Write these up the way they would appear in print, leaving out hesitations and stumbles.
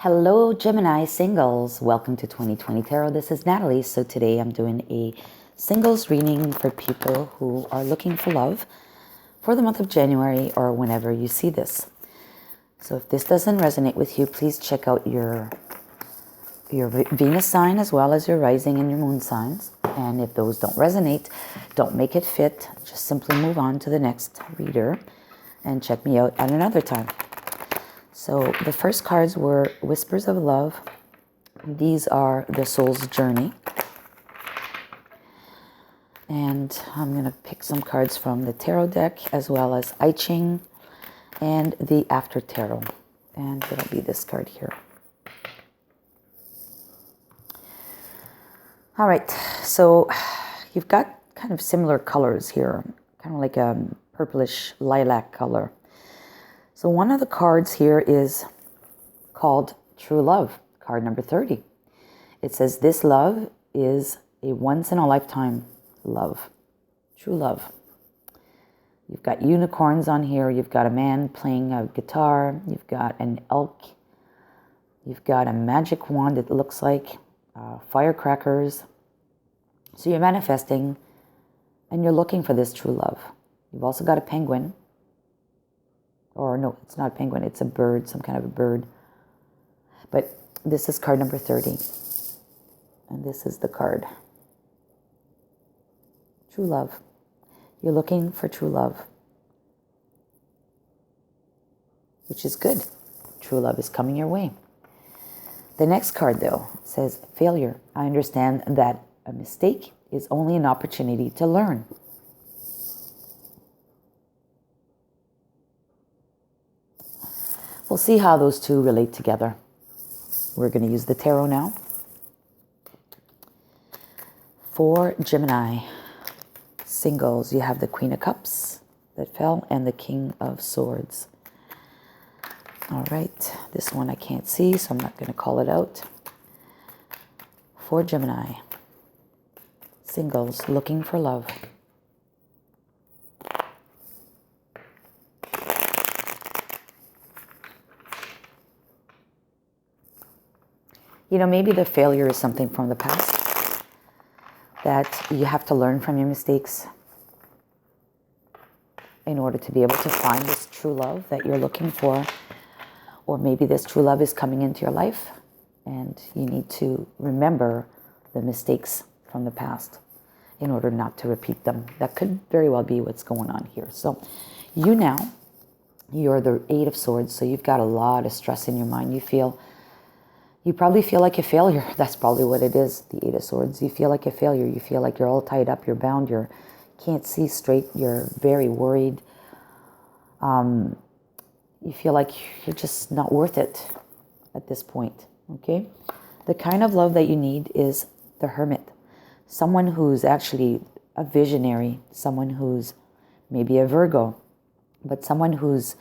Hello, Gemini singles. Welcome to 2020 Tarot. This is Natalie. So today I'm doing a singles reading for people who are looking for love for the month of January or whenever you see this. So if this doesn't resonate with you, please check out your Venus sign as well as your rising and your moon signs. And if those don't resonate, don't make it fit. Just simply move on to the next reader and check me out at another time. So the first cards were Whispers of Love. These are the soul's journey. And I'm going to pick some cards from the tarot deck as well as I Ching and the After Tarot. And it'll be this card here. All right, so you've got kind of similar colors here, kind of like a purplish lilac color. So one of the cards here is called True Love, card number 30. It says, this love is a once-in-a-lifetime love, true love. You've got unicorns on here. You've got a man playing a guitar. You've got an elk. You've got a magic wand, it looks like, firecrackers. So you're manifesting and you're looking for this true love. You've also got a penguin. Or no, it's not a penguin, it's a bird, some kind of a bird. But this is card number 30. And this is the card. True love. You're looking for true love. Which is good. True love is coming your way. The next card, though, says failure. I understand that a mistake is only an opportunity to learn. We'll see how those two relate together. We're going to use the tarot now. For Gemini singles, you have the Queen of Cups that fell and the King of Swords. All right, this one I can't see, so I'm not going to call it out. For Gemini singles looking for love. You know, maybe the failure is something from the past, that you have to learn from your mistakes in order to be able to find this true love that you're looking for. Or maybe this true love is coming into your life and you need to remember the mistakes from the past in order not to repeat them. That could very well be what's going on here. So you now, you're the Eight of Swords, so you've got a lot of stress in your mind. You probably feel like a failure. That's probably what it is, the Eight of Swords. You feel like a failure. You feel like you're all tied up, you're bound, you can't see straight, you're very worried. You feel like you're just not worth it at this point, okay? The kind of love that you need is the Hermit. Someone who's actually a visionary, someone who's maybe a Virgo, but someone who's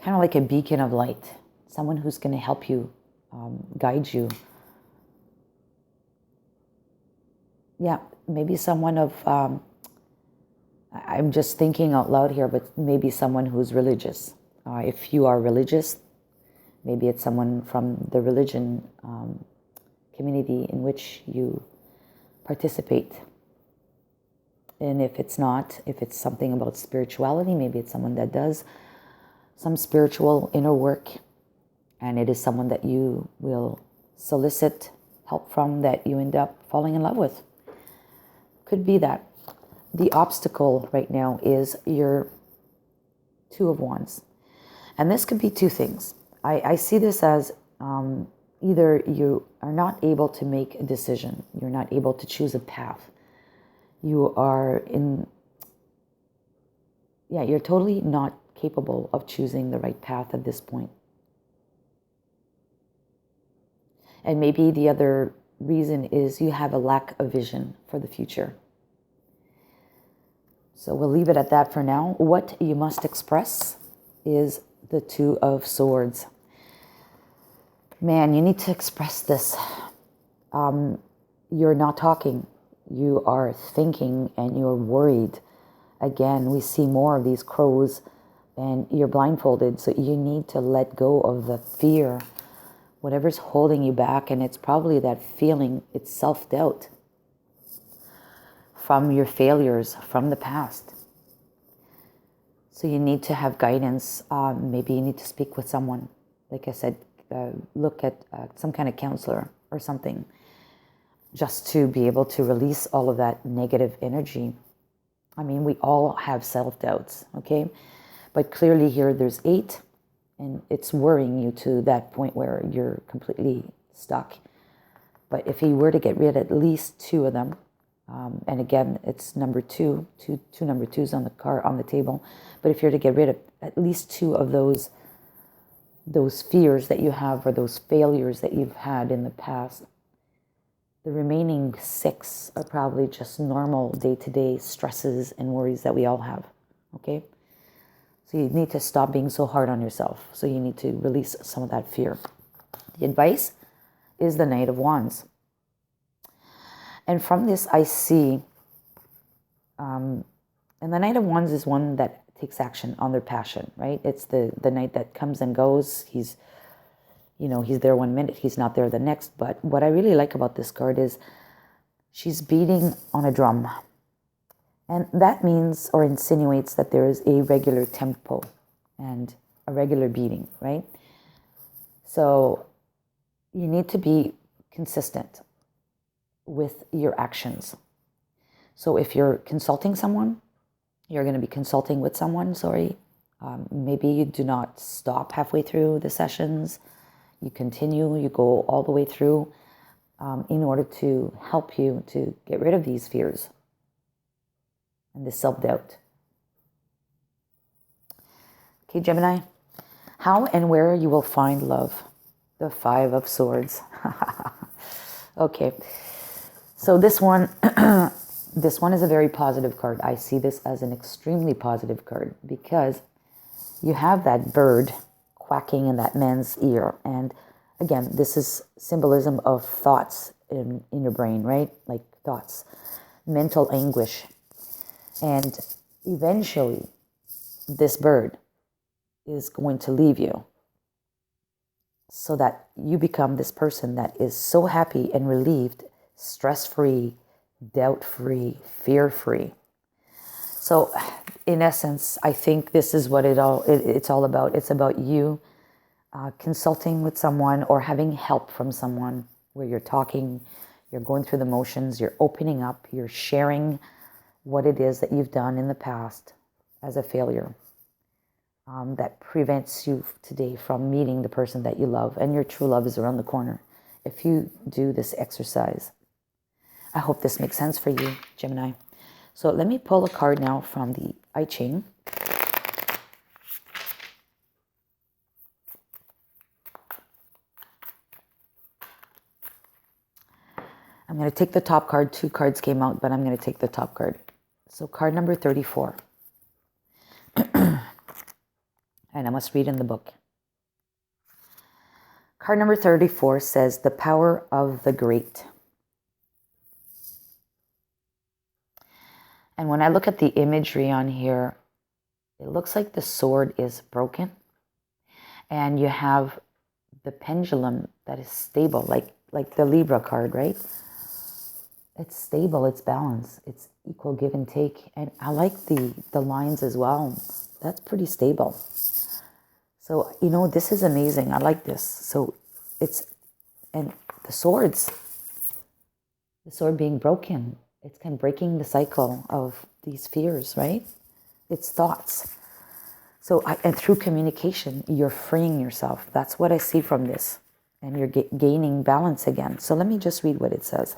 kind of like a beacon of light, someone who's going to help you, guide you. Yeah, maybe someone of, I'm just thinking out loud here, but maybe someone who's religious. If you are religious, maybe it's someone from the religion community in which you participate. And if it's not, if it's something about spirituality, maybe it's someone that does some spiritual inner work. And it is someone that you will solicit help from, that you end up falling in love with. Could be that. The obstacle right now is your Two of Wands. And this could be two things. I see this as either you are not able to make a decision. You're not able to choose a path. You're totally not capable of choosing the right path at this point. And maybe the other reason is you have a lack of vision for the future. So we'll leave it at that for now. What you must express is the Two of Swords. Man, you need to express this. You're not talking. You are thinking and you're worried. Again, we see more of these crows and you're blindfolded. So you need to let go of the fear whatever's holding you back, and it's probably that feeling, it's self-doubt from your failures from the past. So you need to have guidance. Maybe you need to speak with someone. Like I said, look at some kind of counselor or something, just to be able to release all of that negative energy. I mean, we all have self-doubts, okay? But clearly here there's 8, and it's worrying you to that point where you're completely stuck. But if you were to get rid of at least 2 of them, and again, it's number 2, two number 2s on the table. But if you're to get rid of at least 2 of those fears that you have, or those failures that you've had in the past, the remaining 6 are probably just normal day-to-day stresses and worries that we all have, okay? So you need to stop being so hard on yourself. So you need to release some of that fear. The advice is the Knight of Wands. And from this, I see, and the Knight of Wands is one that takes action on their passion, right? It's the knight that comes and goes. He's there one minute, he's not there the next. But what I really like about this card is she's beating on a drum. And that means, or insinuates, that there is a regular tempo and a regular beating, right? So you need to be consistent with your actions. So if you're consulting someone, you're going to be consulting with someone, maybe you do not stop halfway through the sessions. You continue, you go all the way through in order to help you to get rid of these fears and this self-doubt. Okay, Gemini, how and where you will find love. The 5 of Swords. Okay, so this one is a very positive card. I see this as an extremely positive card because you have that bird quacking in that man's ear. And again, this is symbolism of thoughts in your brain, right? Like thoughts, mental anguish. And eventually, this bird is going to leave you so that you become this person that is so happy and relieved, stress-free, doubt-free, fear-free. So in essence, I think this is what it's all about. It's about you consulting with someone or having help from someone where you're talking, you're going through the motions, you're opening up, you're sharing what it is that you've done in the past as a failure that prevents you today from meeting the person that you love, and your true love is around the corner if you do this exercise. I hope this makes sense for you, Gemini. So let me pull a card now from the I Ching. I'm going to take the top card. 2 cards came out, but I'm going to take the top card. So card number 34. And I must read in the book. Card number 34 says, the power of the great. And when I look at the imagery on here, it looks like the sword is broken. And you have the pendulum that is stable, like the Libra card, right? It's stable, it's balanced, it's equal give and take. And I like the lines as well. That's pretty stable. So, this is amazing. I like this. So and the sword being broken, it's kind of breaking the cycle of these fears, right? It's thoughts. So, and through communication, you're freeing yourself. That's what I see from this. And you're gaining balance again. So let me just read what it says.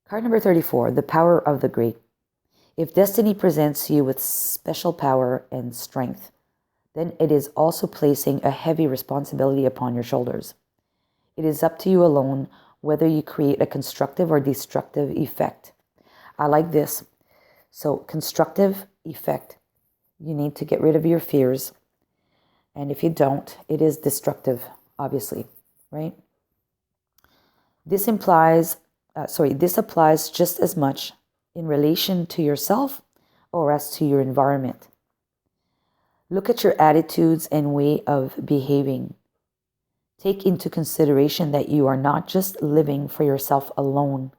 Card number 34, the power of the great. If destiny presents you with special power and strength, then it is also placing a heavy responsibility upon your shoulders. It is up to you alone whether you create a constructive or destructive effect. I like this. So constructive effect, you need to get rid of your fears. And if you don't, it is destructive, obviously, right? This applies just as much in relation to yourself or as to your environment. Look at your attitudes and way of behaving. Take into consideration that you are not just living for yourself alone.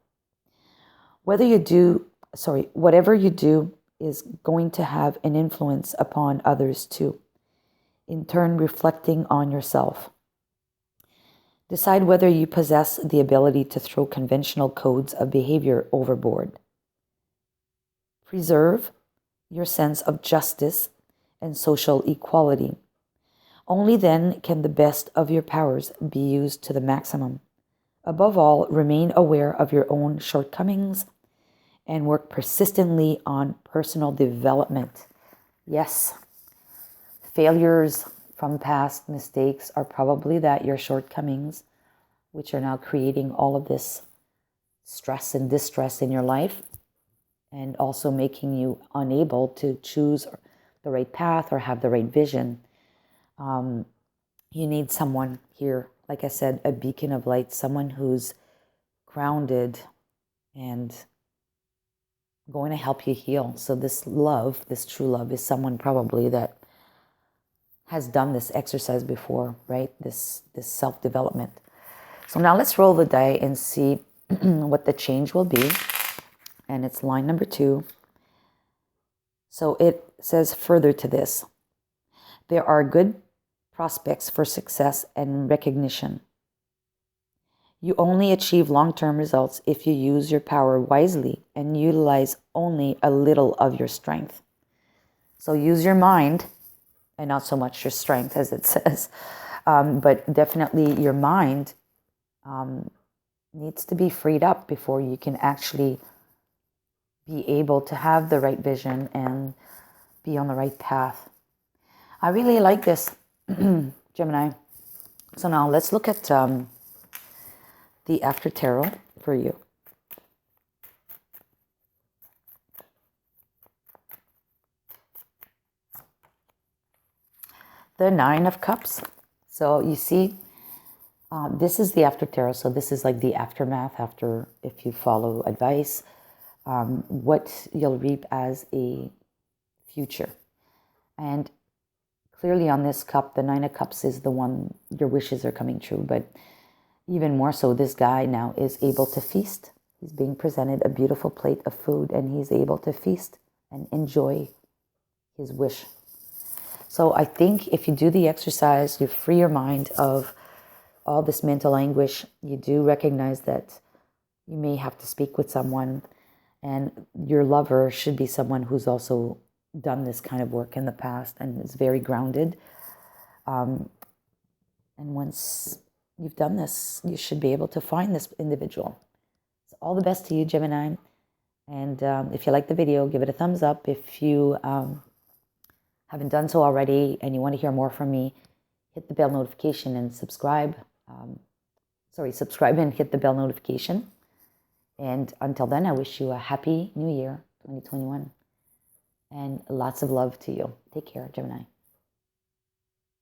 Whatever you do is going to have an influence upon others too, in turn reflecting on yourself. Decide whether you possess the ability to throw conventional codes of behavior overboard. Preserve your sense of justice and social equality. Only then can the best of your powers be used to the maximum. Above all, remain aware of your own shortcomings and work persistently on personal development. Yes, failures from past mistakes are probably your shortcomings, which are now creating all of this stress and distress in your life, and also making you unable to choose the right path or have the right vision. You need someone here, like I said, a beacon of light, someone who's grounded and going to help you heal. So this love, this true love, is someone probably that has done this exercise before, right? This self-development. So now let's roll the die and see what the change will be. And it's line number 2. So it says further to this: there are good prospects for success and recognition. You only achieve long-term results if you use your power wisely and utilize only a little of your strength. So use your mind and not so much your strength, as it says. But definitely your mind needs to be freed up before you can actually be able to have the right vision and be on the right path. I really like this, Gemini. So now let's look at the After Tarot for you. The Nine of Cups. So you see, this is the After Tarot. So this is like the aftermath after, if you follow advice, what you'll reap as a future. And clearly on this cup, the Nine of Cups is the one your wishes are coming true. But even more so, this guy now is able to feast. He's being presented a beautiful plate of food, and he's able to feast and enjoy his wish. So I think if you do the exercise, you free your mind of all this mental anguish. You do recognize that you may have to speak with someone, and your lover should be someone who's also done this kind of work in the past and is very grounded. And once you've done this, you should be able to find this individual. So all the best to you, Gemini. And if you like the video, give it a thumbs up. If you haven't done so already and you want to hear more from me, hit the bell notification and subscribe. Subscribe and hit the bell notification. And until then, I wish you a happy new year, 2021. And lots of love to you. Take care, Gemini.